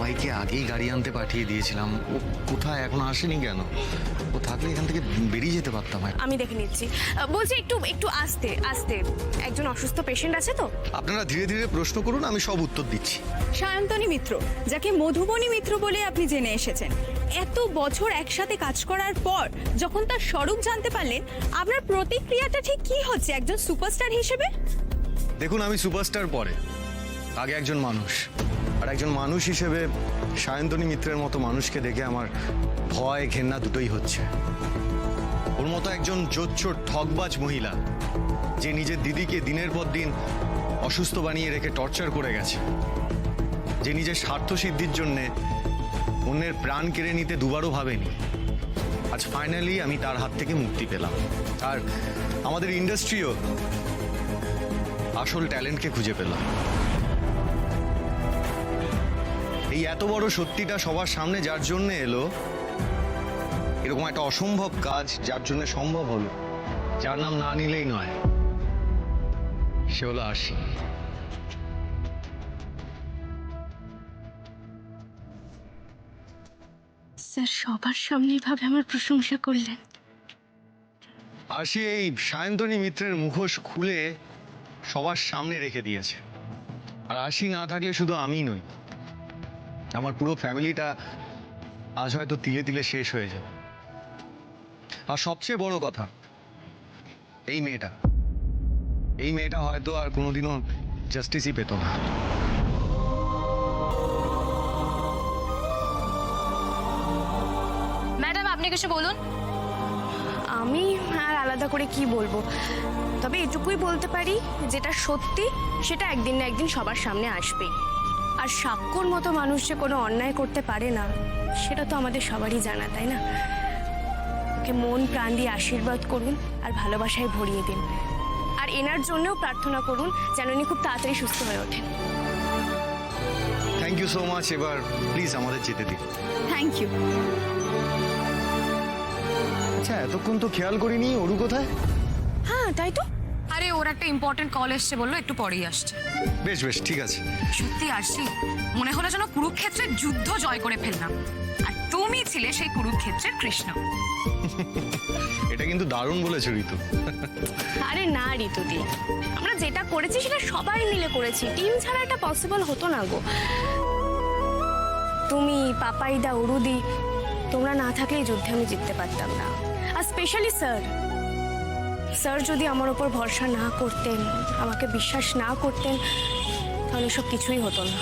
পাপাইকে আগেই গাড়ি আনতে পাঠিয়ে দিয়েছিলাম। ও কোথায় এখনো আসেনি কেন? ও থাকলে এখান থেকে বেরিয়ে যেতে পারতাম। আমি দেখে নিচ্ছি। বলছি একটু একটু আস্তে আস্তে, একজন অসুস্থ পেশেন্ট আছে তো। আপনারা ধীরে ধীরে প্রশ্ন করুন, আমি সব উত্তর দিচ্ছি। সায়ন্তনী মিত্র, যাকে মধুবনী মিত্র বলে আপনি জেনে এসেছেন, এত বছর একসাথে কাজ করার পর যখন তার স্বরূপ জানতে পারলেন, আপনার প্রতিক্রিয়াটা ঠিক কি হচ্ছে একজন সুপারস্টার হিসেবে? দেখুন, আমি সুপারস্টার পরে, আগে একজন মানুষ। আর একজন মানুষ হিসেবে সায়ন্তনী মিত্রের মতো মানুষকে দেখে আমার ভয় ঘেন্না দুটোই হচ্ছে। ওর মতো একজন জোচ্চোর ঠকবাজ মহিলা, যে নিজের দিদিকে দিনের পর দিন অসুস্থ বানিয়ে রেখে টর্চার করে গেছে, যে নিজের স্বার্থ সিদ্ধির জন্যে অন্যের প্রাণ কেড়ে নিতে দুবারও ভাবেনি, আজ ফাইনালি আমি তার হাত থেকে মুক্তি পেলাম। আর আমাদের ইন্ডাস্ট্রিও আসল ট্যালেন্টকে খুঁজে পেল। এই এত বড় সত্যিটা সবার সামনে যার জন্য এলো, এরকম একটা অসম্ভব কাজ যার জন্য সম্ভব হলো, যার নাম না নিলেই নয়, সে হলো আশি। স্যার সবার সামনে এভাবে আমার প্রশংসা করলেন। আশি এই সায়ন্তনী মিত্রের মুখোশ খুলে সবার সামনে রেখে দিয়েছে। আর আশি না থাকলে শুধু আমি নই, আমার পুরো ফ্যামিলিটা আজ হয়তো তিলে তিলে শেষ হয়ে যাবে। আর সবচেয়ে বড় কথা, এই মেয়েটা হয়তো আর কোনোদিনও জাস্টিসই পেত না। ম্যাডাম, আপনি কিছু বলুন। আমি আর আলাদা করে কি বলবো, তবে এটুকুই বলতে পারি, যেটা সত্যি সেটা একদিন না একদিন সবার সামনে আসবেই। আর সাক্ষর মতো মানুষ যে কোনো অন্যায় করতে পারে না, সেটা তো আমাদের সবারই জানা, তাই না? ওকে মন প্রাণ দিয়ে আশীর্বাদ করুন আর ভালোবাসায় ভরিয়ে দিন। আর এনার জন্যও প্রার্থনা করুন যেন উনি খুব তাড়াতাড়ি সুস্থ হয়ে ওঠেন। Thank you so much. এবার প্লিজ আমাদের যেতে দিন। Thank you. আচ্ছা, এতক্ষণ তো খেয়াল করিনি অরু কোথায়? হ্যাঁ, তাই তো। আরে, ওর একটা ইম্পর্টেন্ট কল এসছে, বললো একটু পরেই আসছে। বেশ বেশ, ঠিক আছে। সত্যি আসছি, মনে হলো যেন কুরুক্ষেত্রের যুদ্ধ জয় করে ফেললাম, আর তুমি ছিলে সেই কুরুক্ষেত্রের কৃষ্ণ। এটা কিন্তু দারুণ বলেছো ঋতু। আরে না ঋতুদি, আমরা যেটা করেছি সেটা সবাই মিলে করেছি, টিম ছাড়া এটা পসিবল হতো না গো। তুমি, পাপাইদা, অরুদি, তোমরা না থাকলে এই যুদ্ধে আমি জিততে পারতাম না। আর স্পেশালি স্যার যদি আমার ওপর ভরসা না করতেন, আমাকে বিশ্বাস না করতেন, তাহলে সব কিছুই হতো না।